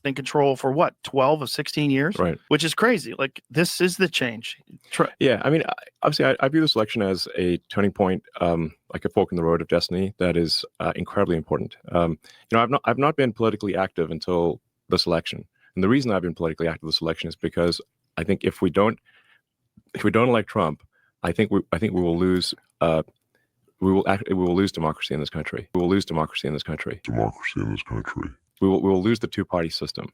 in control for what, 12 of 16 years? Right. Which is crazy. Like, this is the change. Yeah. I mean, obviously, I view this election as a turning point, like a fork in the road of destiny that is incredibly important. I've not been politically active until this election. And the reason I've been politically active this election is because I think if we don't elect Trump, I think we will lose we will lose democracy in this country. We will lose democracy in this country. We will lose the two-party system.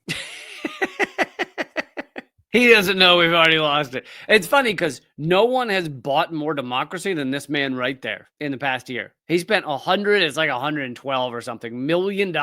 He doesn't know we've already lost it. It's funny because no one has bought more democracy than this man right there in the past year. He spent it's like 112 or something $1 million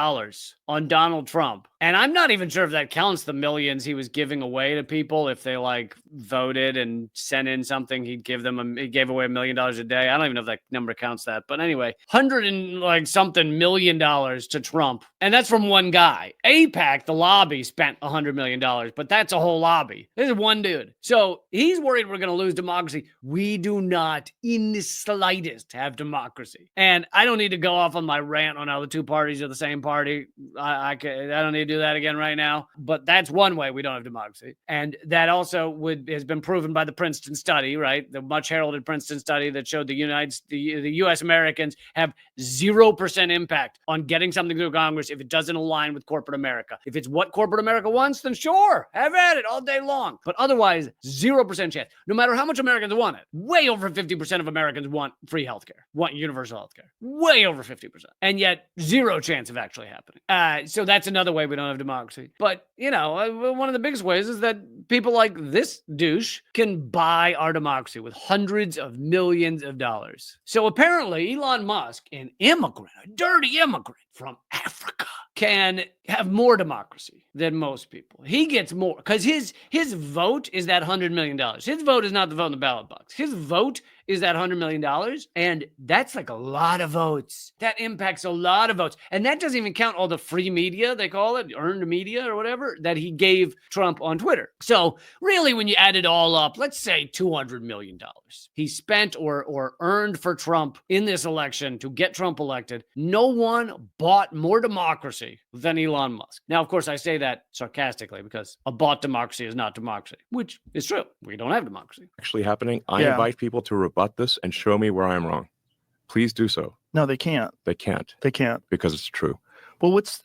on Donald Trump. And I'm not even sure if that counts the millions he was giving away to people. If they like voted and sent in something, he gave away $1 million a day. I don't even know if that number counts that. But anyway, $100 million to Trump. And that's from one guy. AIPAC, the lobby, spent $100 million, but that's a whole lobby. This is one dude. So he's worried we're going to lose democracy. We do not in the slightest have democracy. And I don't need to go off on my rant on how the two parties are the same party. I don't need to do that again right now. But that's one way we don't have democracy. And that also has been proven by the Princeton study, right? The much heralded Princeton study that showed the U.S. Americans have 0% impact on getting something through Congress if it doesn't align with corporate America. If it's what corporate America wants, then sure, have at it all day long. But otherwise, 0% chance. No matter how much Americans want it, way over 50% of Americans want free healthcare, want universal healthcare. Way over 50%. And yet, 0 chance of actually happening. So that's another way we don't have democracy. But, one of the biggest ways is that people like this douche can buy our democracy with hundreds of millions of dollars. So apparently, Elon Musk, an immigrant, a dirty immigrant from Africa, can have more democracy than most people. He gets more because his vote is that $100 million. His vote is not the vote in the ballot box. His vote is that $100 million. And that's like a lot of votes. That impacts a lot of votes. And that doesn't even count all the free media, they call it, earned media or whatever, that he gave Trump on Twitter. So really, when you add it all up, let's say $200 million he spent or earned for Trump in this election to get Trump elected. No one bought more democracy than Elon Musk. Now, of course, I say that sarcastically because a bought democracy is not democracy, which is true. We don't have democracy. Actually happening. I invite people to rebut this and show me where I'm wrong. Please do so. No, they can't. They can't. They can't. Because it's true. Well, what's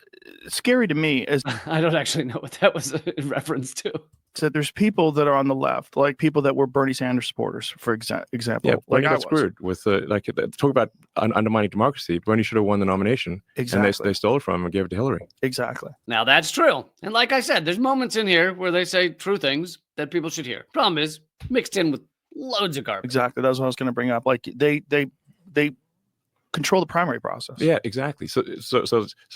scary to me is I don't actually know what that was in reference to. So there's people that are on the left, like people that were Bernie Sanders supporters, for example. Yeah, like I got screwed with talk about undermining democracy. Bernie should have won the nomination. Exactly. And they stole it from him and gave it to Hillary. Exactly. Now that's true. And like I said, there's moments in here where they say true things that people should hear. Problem is mixed in with loads of garbage. Exactly. That's what I was going to bring up. Like they control the primary process. Yeah, exactly. So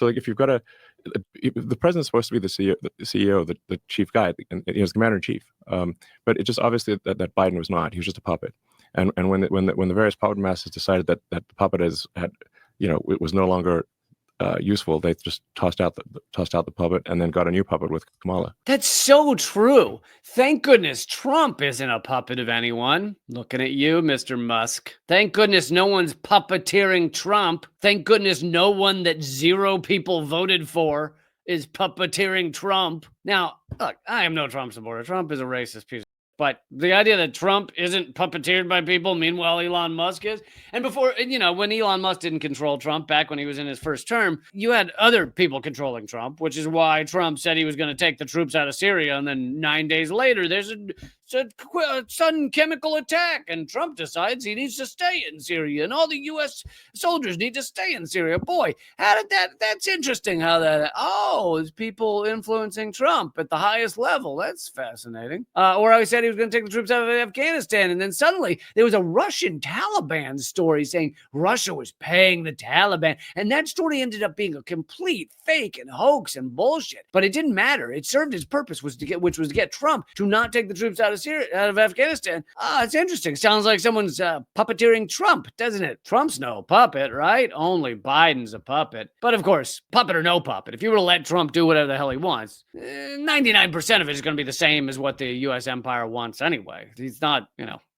like if you've got the president's supposed to be the CEO, the chief guy, and he was commander in chief. But it just obviously that Biden was not. He was just a puppet. And when the various puppet masters decided that the puppet it was no longer useful, they just tossed out the puppet and then got a new puppet with Kamala. That's so true. Thank goodness Trump isn't a puppet of anyone. Looking at you, Mr. Musk. Thank goodness no one's puppeteering Trump. Thank goodness no one that 0 people voted for is puppeteering Trump. Now, look, I am no Trump supporter. Trump is a racist piece of. But the idea that Trump isn't puppeteered by people, meanwhile Elon Musk is. And before, when Elon Musk didn't control Trump back when he was in his first term, you had other people controlling Trump, which is why Trump said he was going to take the troops out of Syria. And then 9 days later, there's a sudden chemical attack. And Trump decides he needs to stay in Syria. And all the U.S. soldiers need to stay in Syria. Boy, that's interesting how it's people influencing Trump at the highest level. That's fascinating. Or I said he was going to take the troops out of Afghanistan. And then suddenly there was a Russian Taliban story saying Russia was paying the Taliban. And that story ended up being a complete fake and hoax and bullshit. But it didn't matter. It served its purpose, which was to get Trump to not take the troops out of Afghanistan. It's interesting. Sounds like someone's puppeteering Trump, doesn't it? Trump's no puppet, right? Only Biden's a puppet. But of course, puppet or no puppet, if you were to let Trump do whatever the hell he wants, 99% of it is going to be the same as what the U.S. empire wants anyway. He's not,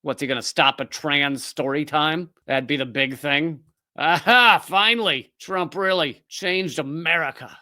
what's he going to stop a trans story time? That'd be the big thing. Aha, finally, Trump really changed America.